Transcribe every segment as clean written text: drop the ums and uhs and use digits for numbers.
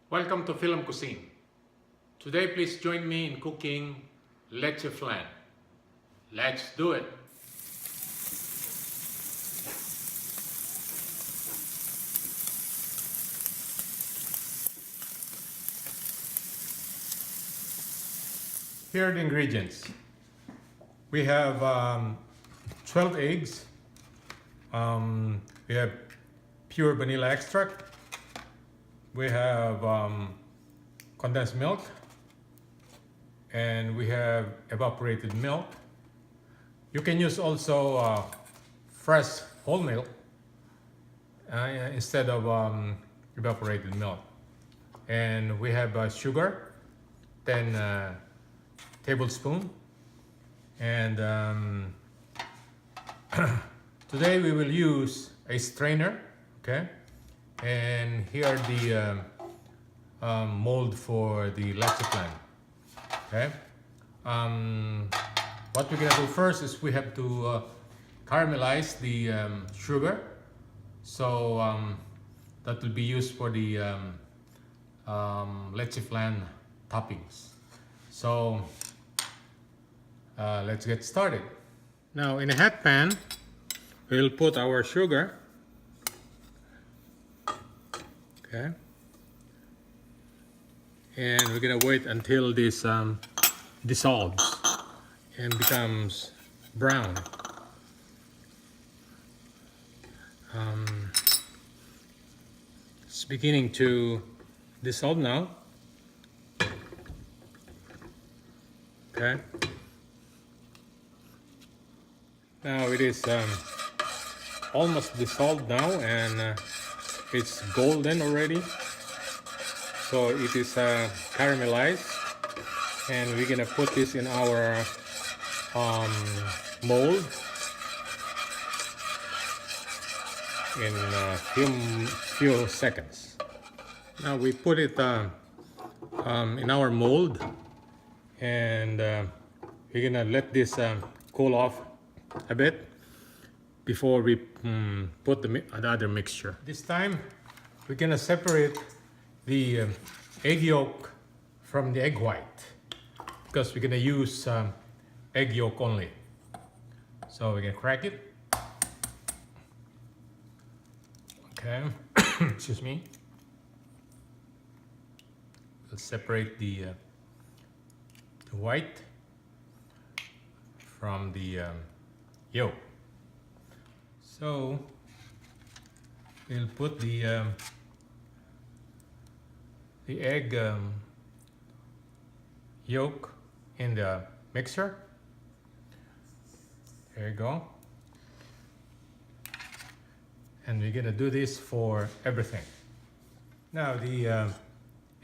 Welcome to FILAM Cuisine. Today please join me in cooking Leche Flan. Let's do it! Here are the ingredients. We have 12 eggs. We have pure vanilla extract. We have condensed milk, and we have evaporated milk. You can use also fresh whole milk instead of evaporated milk. And we have sugar, 10 tablespoons. And today we will use a strainer, okay? And here are the mold for the Leche Flan. Okay. What we're gonna do first is we have to caramelize the sugar, so that will be used for the Leche Flan toppings. So let's get started. Now in a hot pan, we'll put our sugar. Okay, and we're gonna wait until this dissolves and becomes brown. It's beginning to dissolve now. Okay, now it is almost dissolved now, and it's golden already, so it is caramelized, and we're gonna put this in our mold in a few seconds. Now we put it in our mold, and we're gonna let this cool off a bit before we put the other mixture. This time we're gonna separate the egg yolk from the egg white, because we're gonna use egg yolk only. So we're gonna crack it. Okay, excuse me. We'll separate the white from the yolk. So we'll put the egg yolk in the mixer. There you go. And we're gonna do this for everything. Now the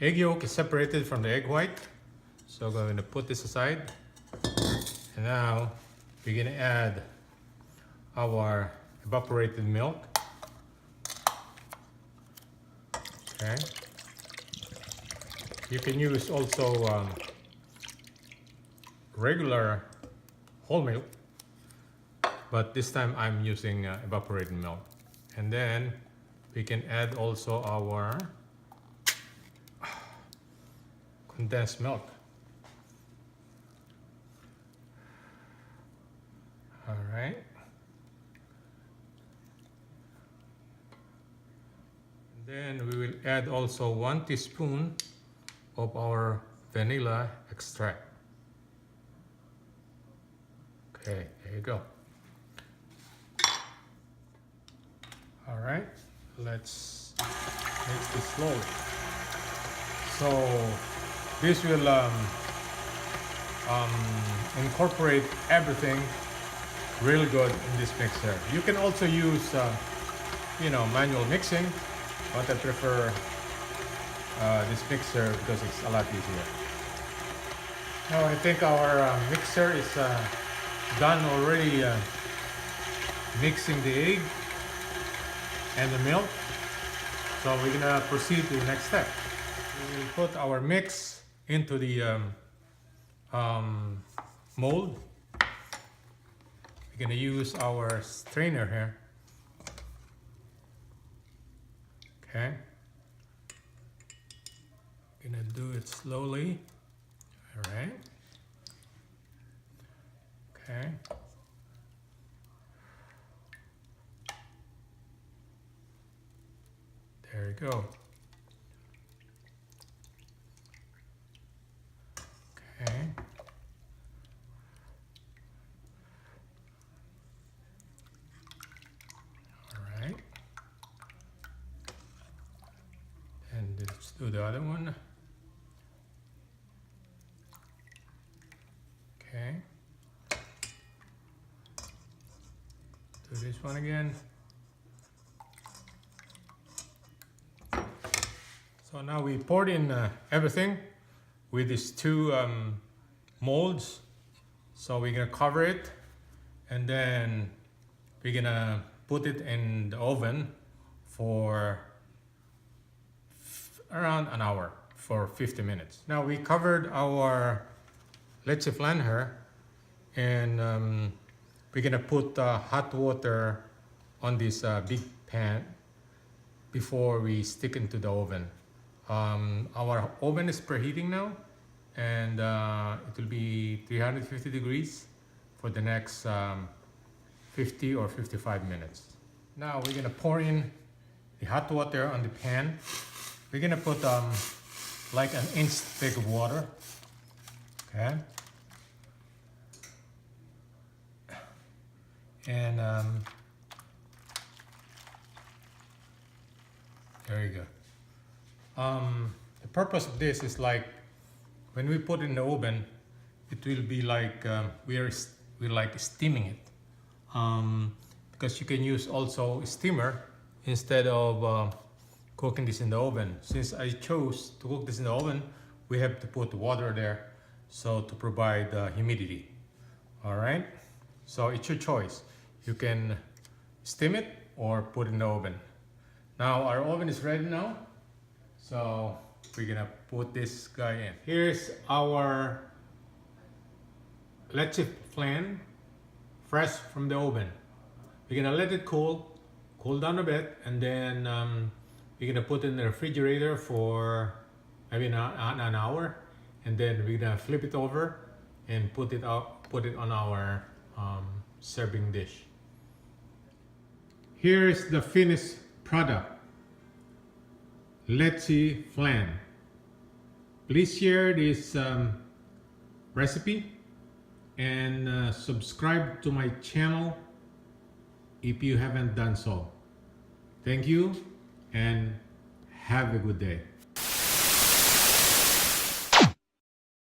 egg yolk is separated from the egg white, so we're going to put this aside. And now we're gonna add our evaporated milk. Okay. You can use also regular whole milk, but this time I'm using evaporated milk. And then we can add also our condensed milk. All right. Then we will add also 1 teaspoon of our vanilla extract. Okay, there you go. All right, let's mix this slowly. So this will incorporate everything really good in this mixer. You can also use manual mixing, but I prefer this mixer because it's a lot easier. Now I think our mixer is done already mixing the egg and the milk. So we're gonna proceed to the next step. We will put our mix into the mold. We're gonna use our strainer here. Okay. it slowly. All right. Okay. There you go. Okay. All right. And let's do the other one. Okay. Do this one again. So now we poured in everything with these two molds. So we're gonna cover it, and then we're gonna put it in the oven for around an hour, for 50 minutes. Now we covered our Leche Flan here, and we're gonna put hot water on this big pan before we stick into the oven. Our oven is preheating now, and it will be 350 degrees for the next 50 or 55 minutes. Now we're gonna pour in the hot water on the pan. We're gonna put like an inch thick of water. Okay. And there you go. The purpose of this is like when we put it in the oven, it will be like we're like steaming it, because you can use also a steamer instead of cooking this in the oven. Since I chose to cook this in the oven, we have to put water there so to provide humidity. All right, so it's your choice. You can steam it or put it in the oven. Now our oven is ready now, so we're gonna put this guy in. Here's our Leche Flan, fresh from the oven. We're gonna let it cool down a bit, and then we're gonna put it in the refrigerator for maybe an hour, and then we're gonna flip it over and put it on our serving dish. Here's the finished product, Leche Flan. Please share this recipe and subscribe to my channel if you haven't done so. Thank you and have a good day.